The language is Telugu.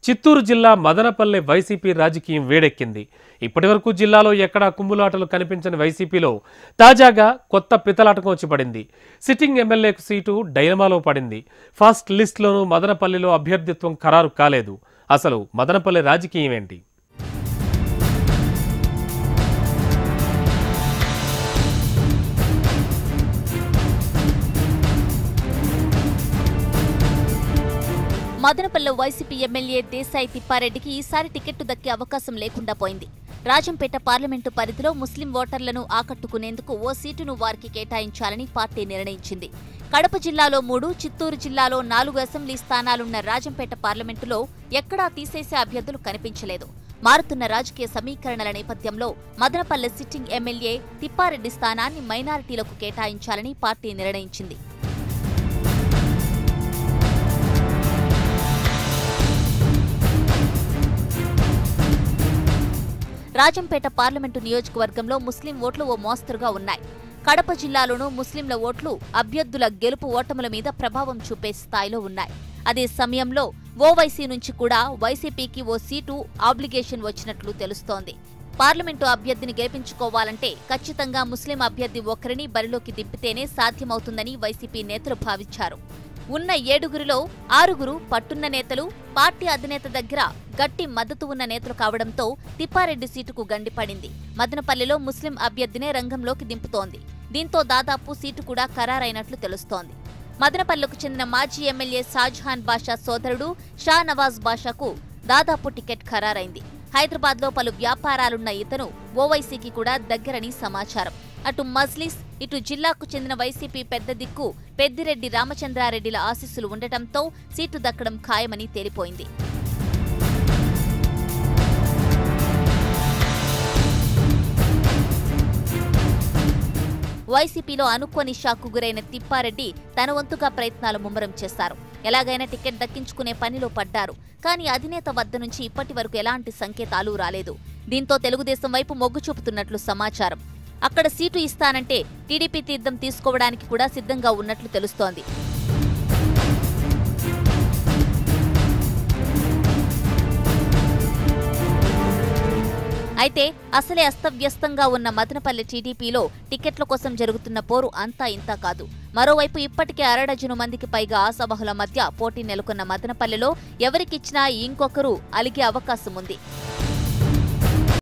చిత్తూరు జిల్లా మదనపల్లె వైసీపీ రాజకీయం వేడెక్కింది. ఇప్పటివరకు జిల్లాలో ఎక్కడా కుమ్ములాటలు కనిపించని వైసీపీలో తాజాగా కొత్త పితలాటకం వచ్చి పడింది. సిట్టింగ్ ఎమ్మెల్యేకు సీటు డైలమాలో పడింది. ఫస్ట్ లిస్టులోనూ మదనపల్లెలో అభ్యర్థిత్వం ఖరారు కాలేదు. అసలు మదనపల్లె రాజకీయం ఏంటి? మదనపల్లె వైసీపీ ఎమ్మెల్యే దేశాయి తిప్పారెడ్డికి ఈసారి టికెట్టు దక్కే అవకాశం లేకుండా పోయింది. రాజంపేట పార్లమెంటు పరిధిలో ముస్లిం ఓటర్లను ఆకట్టుకునేందుకు ఓ సీటును వారికి కేటాయించాలని పార్టీ నిర్ణయించింది. కడప జిల్లాలో 3, చిత్తూరు జిల్లాలో 4 అసెంబ్లీ స్థానాలున్న రాజంపేట పార్లమెంటులో ఎక్కడా తీసేసే అభ్యర్థులు కనిపించలేదు. మారుతున్న రాజకీయ సమీకరణల నేపథ్యంలో మదనపల్లె సిట్టింగ్ ఎమ్మెల్యే తిప్పారెడ్డి స్థానాన్ని మైనారిటీలకు కేటాయించాలని పార్టీ నిర్ణయించింది. రాజంపేట పార్లమెంటు నియోజకవర్గంలో ముస్లిం ఓట్లు ఓ మోస్తరుగా ఉన్నాయి. కడప జిల్లాలోనూ ముస్లింల ఓట్లు అభ్యర్థుల గెలుపు ఓటముల మీద ప్రభావం చూపే స్థాయిలో ఉన్నాయి. అదే సమయంలో ఓవైసీ నుంచి కూడా వైసీపీకి ఓ సీటు ఆబ్లిగేషన్ వచ్చినట్లు తెలుస్తోంది. పార్లమెంటు అభ్యర్థిని గెలిపించుకోవాలంటే ఖచ్చితంగా ముస్లిం అభ్యర్థి ఒక్కరిని బరిలోకి దింపితేనే సాధ్యమవుతుందని వైసీపీ నేతలు భావించారు. ఉన్న 7గురిలో 6గురు పట్టున్న నేతలు, పార్టీ అధినేత దగ్గర గట్టి మద్దతు ఉన్న నేతలు కావడంతో తిప్పారెడ్డి సీటుకు గండిపడింది. మదనపల్లెలో ముస్లిం అభ్యర్థినే రంగంలోకి దింపుతోంది. దీంతో దాదాపు సీటు కూడా ఖరారైనట్లు తెలుస్తోంది. మదనపల్లెకు చెందిన మాజీ ఎమ్మెల్యే షాజహాన్ బాషా సోదరుడు షా నవాజ్ బాషాకు దాదాపు టికెట్ ఖరారైంది. హైదరాబాద్లో పలు వ్యాపారాలున్న ఇతను ఓవైసీకి కూడా దగ్గరని సమాచారం. అటు మజ్లిస్, ఇటు జిల్లాకు చెందిన వైసీపీ పెద్ద దిక్కు పెద్దిరెడ్డి రామచంద్రారెడ్డిల ఆశీస్సులు ఉండటంతో సీటు దక్కడం ఖాయమని తేలిపోయింది. వైసీపీలో అనుకోని షాక్కు గురైన తిప్పారెడ్డి తన వంతుగా ప్రయత్నాలు ముమ్మరం చేశారు. ఎలాగైనా టికెట్ దక్కించుకునే పనిలో పడ్డారు. కానీ అధినేత వద్ద నుంచి ఇప్పటి వరకు ఎలాంటి సంకేతాలు రాలేదు. దీంతో తెలుగుదేశం వైపు మొగ్గు చూపుతున్నట్లు సమాచారం. అక్కడ సీటు ఇస్తానంటే టీడీపీ తీర్థం తీసుకోవడానికి కూడా సిద్ధంగా ఉన్నట్లు తెలుస్తోంది. అయితే అసలే అస్తవ్యస్తంగా ఉన్న మదనపల్లె టీడీపీలో టికెట్ల కోసం జరుగుతున్న పోరు అంతా ఇంతా కాదు. మరోవైపు ఇప్పటికే 6 మందికి పైగా ఆశావహుల మధ్య పోటీ నెలకొన్న మదనపల్లెలో ఎవరికిచ్చినా ఇంకొకరు అలిగే అవకాశం ఉంది.